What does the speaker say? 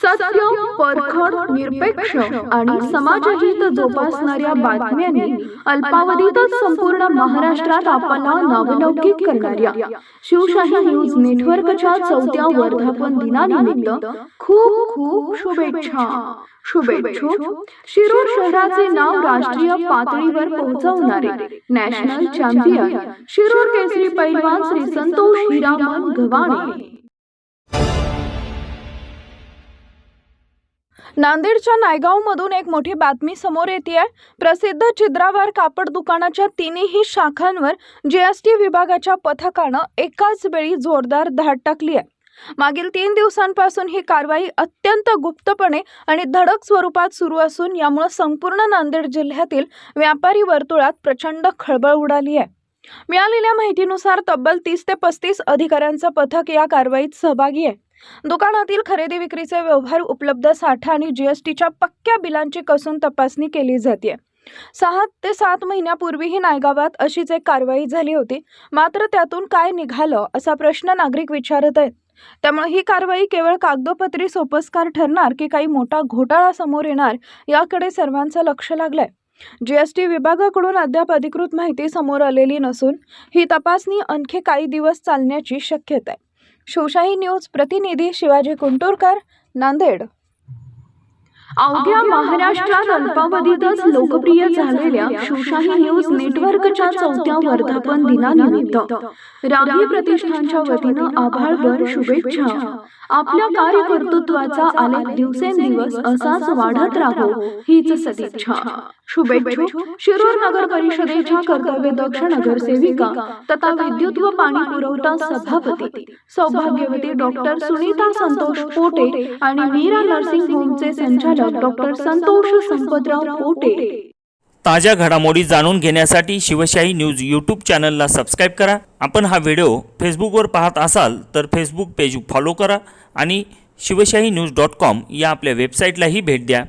सत्य, परखड, निरपेक्ष आणि समाजहित जोपासणाऱ्या बातम्यांनी अल्पावधीतच संपूर्ण महाराष्ट्रात आपला नावलौकिक करणाऱ्या शिवशाही न्यूज नेटवर्कच्या 4थ्या वर्धापन दिनानिमित्त खूप खूप शुभेच्छा. शुभेच्छुक शिरूर शहराचे नाव राष्ट्रीय पातळीवर पोहोचवणारे नॅशनल चॅम्पियन शिरूर केसरी पैलवान श्री संतोष हिरामन गव्हाणे. नांदेडच्या नायगावमधून एक मोठी बातमी समोर येते. प्रसिद्ध छिद्रावार कापड दुकानाच्या तिन्ही शाखांवर जीएसटी विभागाच्या पथकानं एकाच वेळी जोरदार धाड टाकली आहे. मागील 3 दिवसांपासून ही कारवाई अत्यंत गुप्तपणे आणि धडक स्वरूपात सुरू असून यामुळे संपूर्ण नांदेड जिल्ह्यातील व्यापारी वर्तुळात प्रचंड खळबळ उडाली आहे. मिळालेल्या माहितीनुसार तब्बल 30 ते 35 अधिकाऱ्यांचं पथक या कारवाईत सहभागी आहे. दुकानातील खरेदी विक्रीचे व्यवहार, उपलब्ध साठा आणि जीएसटीच्या पक्क्या बिलांची कसून तपासणी केली जाते. 6 ते 7 महिन्यापूर्वीही नायगावात अशीच एक कारवाई झाली होती. मात्र त्यातून काय निघालं असा प्रश्न नागरिक विचारत आहेत. त्यामुळे ही कारवाई केवळ कागदोपत्री सोपस्कार ठरणार की काही मोठा घोटाळा समोर येणार याकडे सर्वांचं लक्ष लागलंय. जीएसटी विभागाकडून अद्याप अधिकृत माहिती समोर आलेली नसून ही तपासणी आणखी काही दिवस चालण्याची शक्यता आहे. शिवशाही न्यूज प्रतिनिधी शिवाजी कुंटूरकर, नांदेड. अवघ्या महाराष्ट्रात अल्पावधीतच लोकप्रिय झालेल्या शिवशाही न्यूज नेटवर्कच्या 4थ्या वर्धापन दिनानिमित्त राही प्रतिष्ठानच्या वतीनं आभाळभर शुभेच्छा. आपल्या कार्यकर्तृत्वाचा आलेख दिवसेंदिवस असाच वाढत राहो हीच सदिच्छा. शुभेच्छुक शिरूर नगर परिषदेच्या कर्तव्यदक्ष नगरसेविका तथा विद्युत व पाणी पुरवठा सभापती सौभाग्यवती डॉक्टर सुनीता संतोष पोटे आणि मीरा नर्सिंग होमचे संचालक डॉक्टर संतोष संपतराव पोटे. ताज्या घडामोडी जाणून घेण्यासाठी शिवशाही न्यूज यूट्यूब चॅनलला सबस्क्राईब करा. आपण हा व्हिडिओ फेसबुकवर पाहत असाल तर फेसबुक पेज फॉलो करा आणि शिवशाही न्यूज.com या आपल्या वेबसाईटलाही भेट द्या.